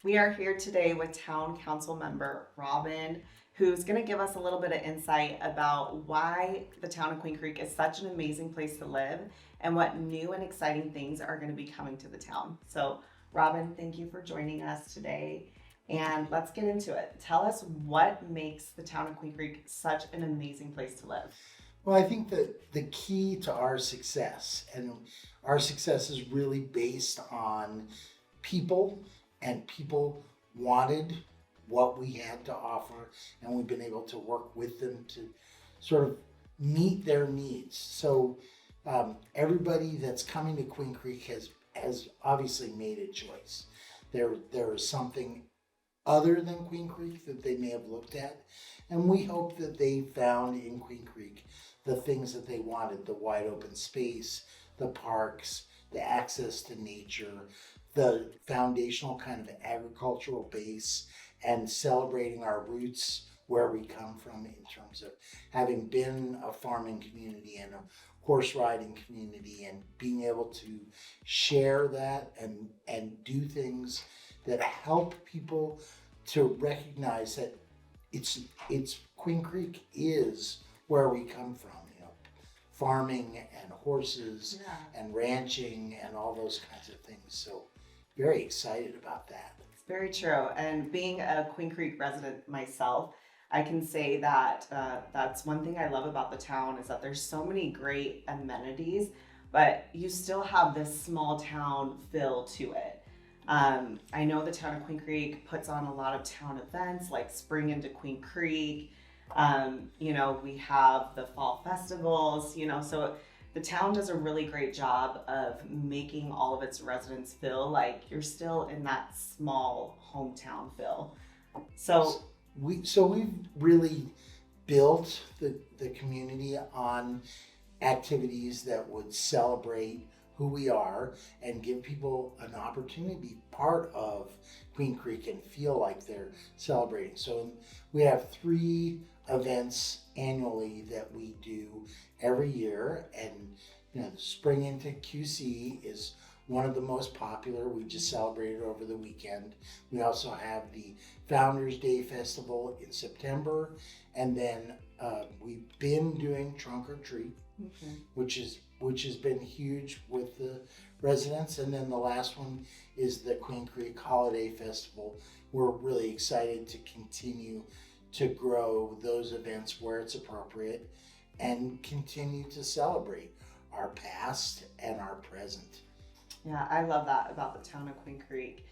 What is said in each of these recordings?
We are here today with Town Council member Robin, who's going to give us a little bit of insight about why the town of Queen Creek is such an amazing place to live and what new and exciting things are going to be coming to the town. So, Robin, thank you for joining us today. And let's get into it. Tell us what makes the town of Queen Creek such an amazing place to live. Well, I think that the key to our success, and our success is really based on people, and people wanted what we had to offer, and we've been able to work with them to sort of meet their needs. So everybody that's coming to Queen Creek has obviously made a choice. There is something other than Queen Creek that they may have looked at, and we hope that they found in Queen Creek the things that they wanted: the wide open space, the parks, the access to nature, the foundational kind of agricultural base, and celebrating our roots, where we come from, in terms of having been a farming community and a horse riding community, and being able to share that and do things that help people to recognize that it's Queen Creek is where we come from, farming and horses and ranching and all those kinds of things. So very excited about that. It's very true. And being a Queen Creek resident myself, I can say that that's one thing I love about the town is that there's so many great amenities, but you still have this small town feel to it. I know the town of Queen Creek puts on a lot of town events like Spring into Queen Creek. We have the fall festivals, so the town does a really great job of making all of its residents feel like you're still in that small hometown feel. So we've really built the community on activities that would celebrate who we are and give people an opportunity to be part of Queen Creek and feel like they're celebrating. So we have 3 events annually that we do every year, and the Spring into QC is one of the most popular. We just celebrated over the weekend. We also have the Founders Day Festival in September, and then we've been doing Trunk or Treat, which has been huge with the residents. And then the last one is the Queen Creek Holiday Festival. We're really excited to continue to grow those events where it's appropriate and continue to celebrate our past and our present. Yeah, I love that about the town of Queen Creek.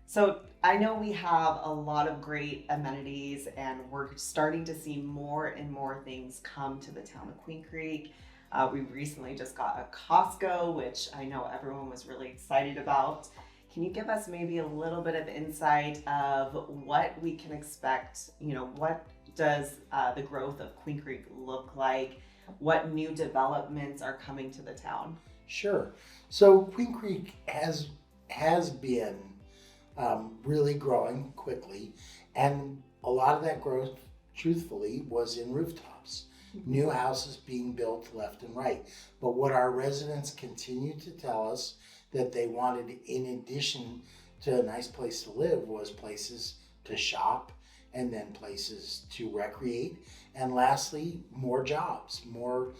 So I know we have a lot of great amenities, and we're starting to see more and more things come to the town of Queen Creek. We recently just got a Costco, which I know everyone was really excited about. Can you give us maybe a little bit of insight of what we can expect? What does the growth of Queen Creek look like? What new developments are coming to the town? Sure. So Queen Creek has been really growing quickly, and a lot of that growth, truthfully, was in rooftops. New houses being built left and right. But what our residents continue to tell us that they wanted, in addition to a nice place to live, was places to shop, and then places to recreate, and lastly, more jobs, more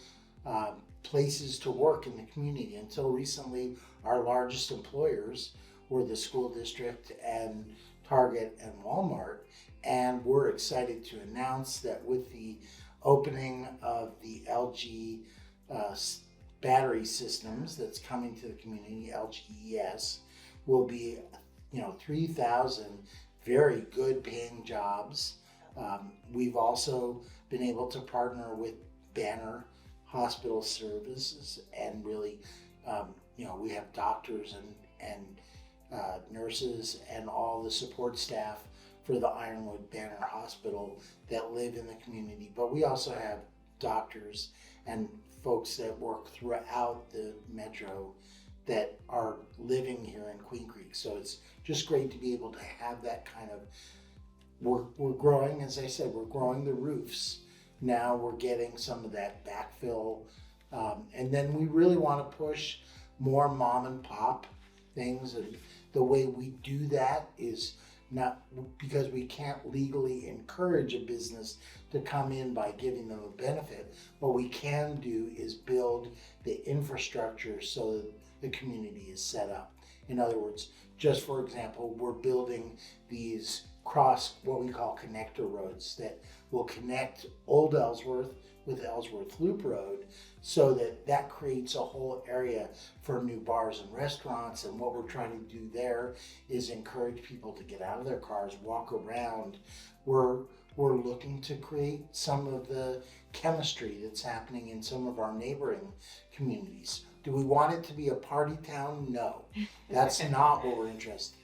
places to work in the community. Until recently, our largest employers were the school district and Target and Walmart, and we're excited to announce that with the opening of the LG battery systems that's coming to the community, LGES, will be 3,000 very good paying jobs. We've also been able to partner with Banner Hospital Services, and really, we have doctors and nurses and all the support staff for the Ironwood Banner Hospital that live in the community. But we also have doctors and folks that work throughout the metro that are living here in Queen Creek. So it's just great to be able to have that kind of, we're growing, as I said, we're growing the roofs. Now we're getting some of that backfill. And then we really want to push more mom and pop things. And the way we do that is not because we can't legally encourage a business to come in by giving them a benefit. What we can do is build the infrastructure so that the community is set up. In other words, just for example, we're building these what we call connector roads that will connect Old Ellsworth with Ellsworth Loop Road, so that that creates a whole area for new bars and restaurants. And what we're trying to do there is encourage people to get out of their cars, walk around. We're looking to create some of the chemistry that's happening in some of our neighboring communities. Do we want it to be a party town? No, that's not what we're interested in.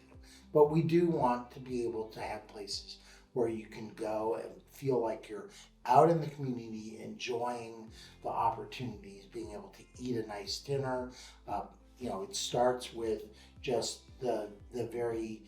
But we do want to be able to have places where you can go and feel like you're out in the community enjoying the opportunities, being able to eat a nice dinner. It starts with just the very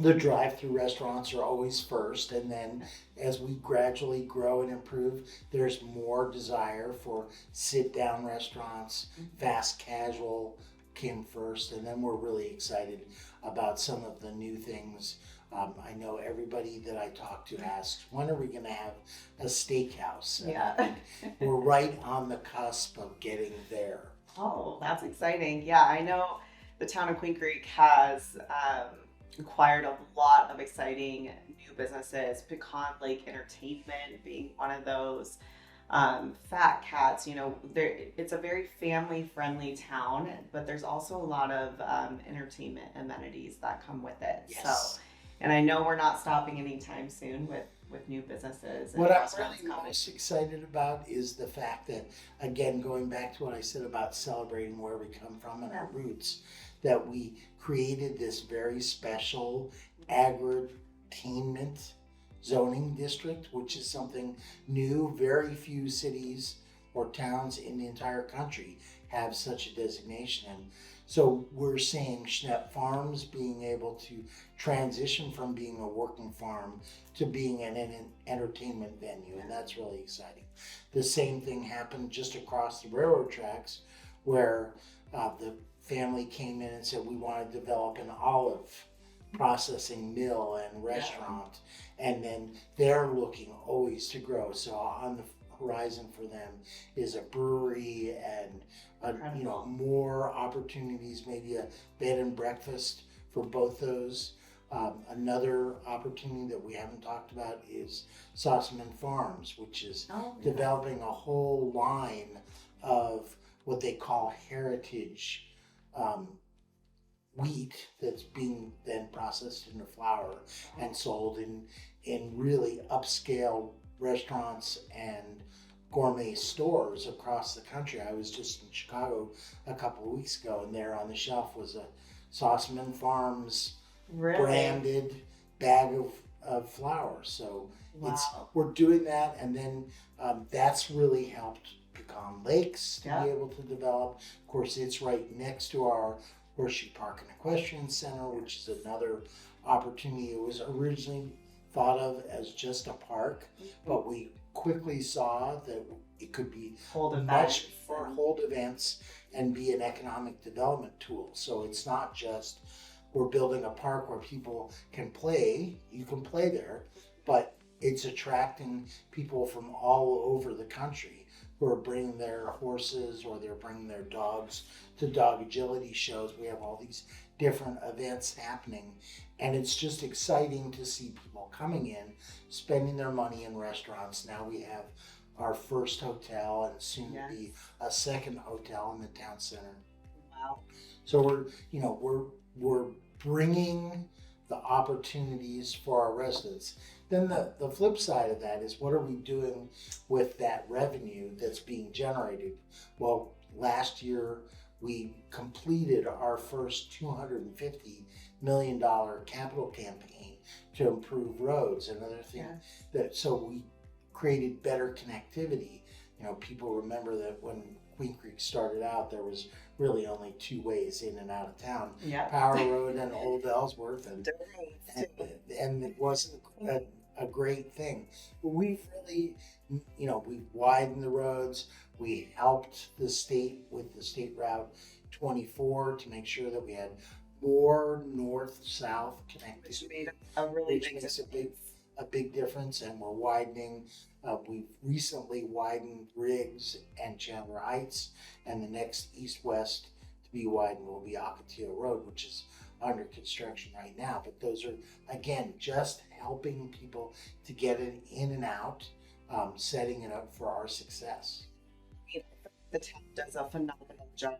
the drive-through restaurants are always first, and then as we gradually grow and improve, there's more desire for sit-down restaurants. Fast casual came first, and then we're really excited about some of the new things. I know everybody that I talk to asks, when are we going to have a steakhouse? And Yeah. we're right on the cusp of getting there. Oh, that's exciting. Yeah, I know the town of Queen Creek has acquired a lot of exciting new businesses. Pecan Lake Entertainment being one of those. Fat Cats, it's a very family-friendly town, but there's also a lot of entertainment amenities that come with it. Yes. So, and I know we're not stopping anytime soon with new businesses and What I'm restaurants really coming. most excited about is the fact that, again, going back to what I said about celebrating where we come from and our roots, that we created this very special agri-tainment zoning district, which is something new. Very few cities or towns in the entire country have such a designation. And so we're seeing Schnepp Farms being able to transition from being a working farm to being an entertainment venue, and that's really exciting. The same thing happened just across the railroad tracks, where the family came in and said, we want to develop an olive processing mill and restaurant, and then they're looking always to grow. So on the horizon for them is a brewery and more opportunities, maybe a bed and breakfast for both those. Another opportunity that we haven't talked about is Sossaman Farms, which is developing a whole line of what they call heritage wheat that's being then processed into flour and sold in really upscale restaurants and gourmet stores across the country. I was just in Chicago a couple of weeks ago, and there on the shelf was a Sossaman Farms branded bag of flour. So we're doing that, and then that's really helped Pecan Lakes to be able to develop. Of course, it's right next to our Horseshoe Park and Equestrian Center, which is another opportunity. It was originally thought of as just a park, but we quickly saw that it could be hold events and be an economic development tool. So it's not just we're building a park where people can play. You can play there, but it's attracting people from all over the country who are bringing their horses or they're bringing their dogs to dog agility shows. We have all these different events happening, and it's just exciting to see people coming in, spending their money in restaurants. Now we have our first hotel and soon to be a second hotel in the town center. Wow. So we're bringing the opportunities for our residents. Then the flip side of that is, what are we doing with that revenue that's being generated? Well, last year we completed our first $250 million capital campaign to improve roads. Another thing so we created better connectivity. People remember that when Queen Creek started out, there was really only two ways in and out of town: Power Road and Old Ellsworth, and it wasn't a great thing. But we've really, we've widened the roads. We helped the state with the State Route 24 to make sure that we had more north-south which connectivity, made a really which big makes difference. a big difference. And we're widening. We've recently widened Riggs and Chandler Heights, and the next east-west to be widened will be Ocotillo Road, which is under construction right now. But those are, again, just helping people to get it in and out, setting it up for our success. The town does a phenomenal job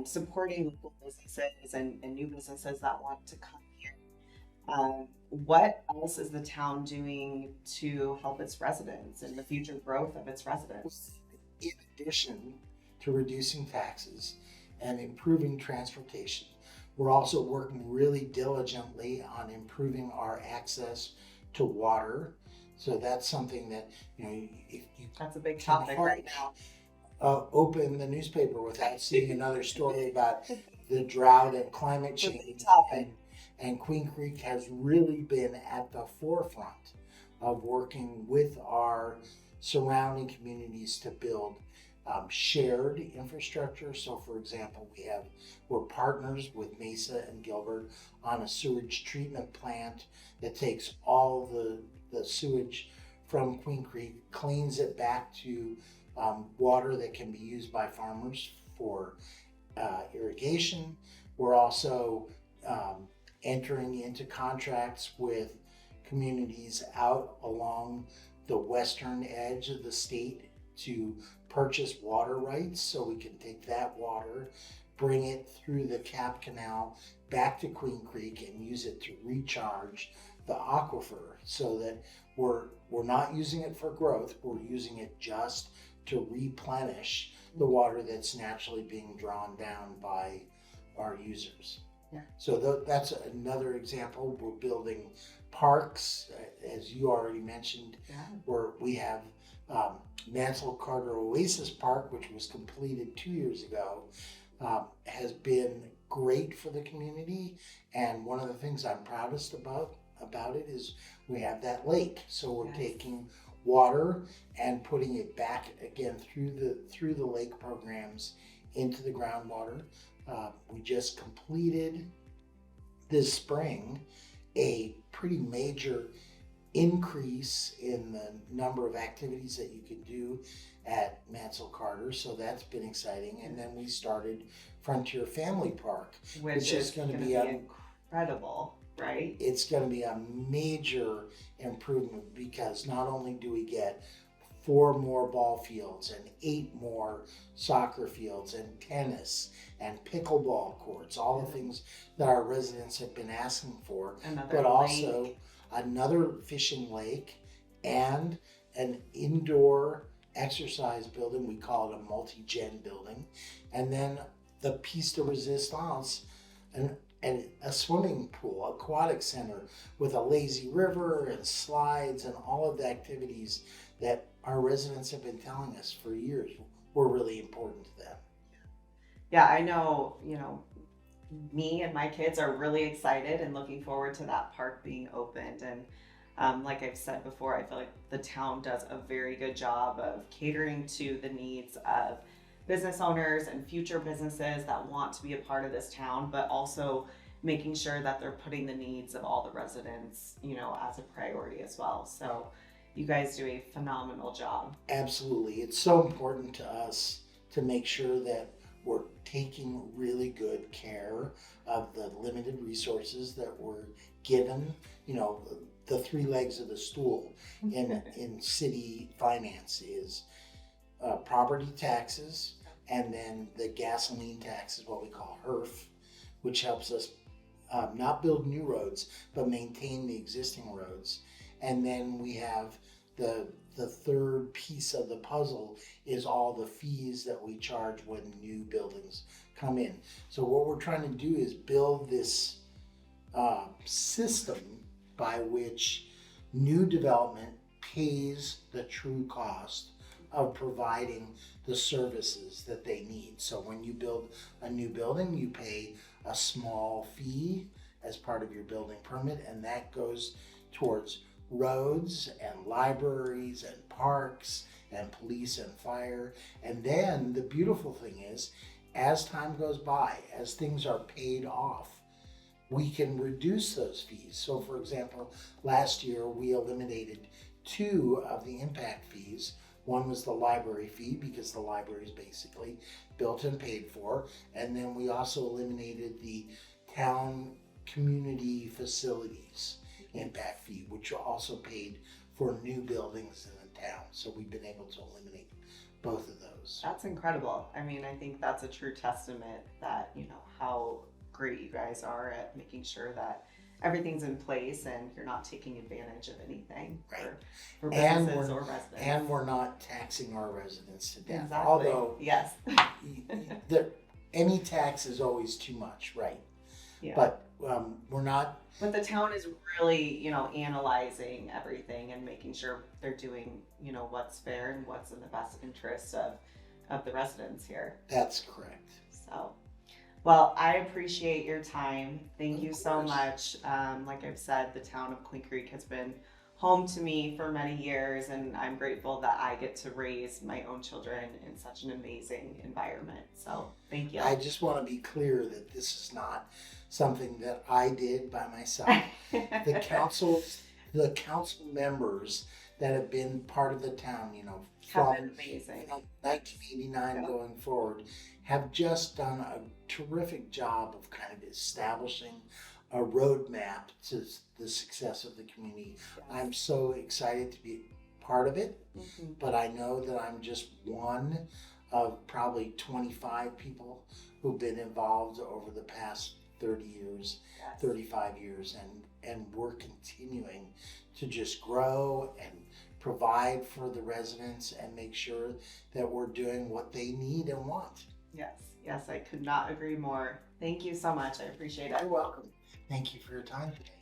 supporting local businesses and new businesses that want to come here. What else is the town doing to help its residents and the future growth of its residents? In addition to reducing taxes and improving transportation, we're also working really diligently on improving our access to water. So that's something that, if you That's a big can topic hard, right now. open the newspaper without seeing another story about the drought and climate It's a big change. topic. And Queen Creek has really been at the forefront of working with our surrounding communities to build shared infrastructure. So, for example, we're partners with Mesa and Gilbert on a sewage treatment plant that takes all the sewage from Queen Creek, cleans it back to water that can be used by farmers for irrigation. We're also entering into contracts with communities out along the western edge of the state to purchase water rights so we can take that water, bring it through the Cap Canal back to Queen Creek and use it to recharge the aquifer so that we're not using it for growth, we're using it just to replenish the water that's naturally being drawn down by our users. Yeah. So that's another example. We're building parks, as you already mentioned, Yeah. where we have Mansell Carter Oasis Park, which was completed 2 years ago, has been great for the community. And one of the things I'm proudest about it is we have that lake. So we're Yes. taking water and putting it back again through the lake programs into the groundwater. We just completed this spring a pretty major increase in the number of activities that you can do at Mansell Carter, so that's been exciting. And then we started Frontier Family Park, Which is going to be incredible, right? It's going to be a major improvement because not only do we get 4 more ball fields and 8 more soccer fields and tennis and pickleball courts, all the things that our residents have been asking for, Another but lake. also another fishing lake and an indoor exercise building. We call it a multi-gen building. And then the piece de resistance, and a swimming pool, aquatic center with a lazy river and slides and all of the activities that our residents have been telling us for years were really important to them. Yeah, I know, me and my kids are really excited and looking forward to that park being opened. And like I've said before, I feel like the town does a very good job of catering to the needs of business owners and future businesses that want to be a part of this town, but also making sure that they're putting the needs of all the residents, as a priority as well. So you guys do a phenomenal job. Absolutely. It's so important to us to make sure that we're taking really good care of the limited resources that we're given, the 3 legs of the stool in city finance is property taxes, and then the gasoline tax is what we call HERF, which helps us not build new roads, but maintain the existing roads. And then we have the third piece of the puzzle is all the fees that we charge when new buildings come in. So what we're trying to do is build this system by which new development pays the true cost of providing the services that they need. So when you build a new building, you pay a small fee as part of your building permit, and that goes towards roads and libraries and parks and police and fire. And then the beautiful thing is, as time goes by, as things are paid off, we can reduce those fees. So, for example, last year we eliminated two of the impact fees. One was the library fee because the library is basically built and paid for. And then we also eliminated the town community facilities impact fee, which also paid for new buildings in the town. So we've been able to eliminate both of those. That's incredible. I mean, I think that's a true testament that, how great you guys are at making sure that everything's in place and you're not taking advantage of anything Right. for And businesses or residents. And we're not taxing our residents to death. Exactly. Although yes. any tax is always too much, right? Yeah. But we're not. But the town is really, analyzing everything and making sure they're doing, what's fair and what's in the best interest of the residents here. That's correct. So, well, I appreciate your time. Thank you so course. much. Like I've said, the town of Queen Creek has been home to me for many years, and I'm grateful that I get to raise my own children in such an amazing environment. So, thank you. I just want to be clear that this is not something that I did by myself. The council members that have been part of the town, have been amazing. from 1989 Yeah. going forward, have just done a terrific job of kind of establishing a roadmap to the success of the community. Yes. I'm so excited to be part of it, Mhm. but I know that I'm just one of probably 25 people who've been involved over the past 30 years, Yes. 35 years, and we're continuing to just grow and provide for the residents and make sure that we're doing what they need and want. Yes, I could not agree more. Thank you so much. I appreciate it. You're welcome. Thank you for your time today.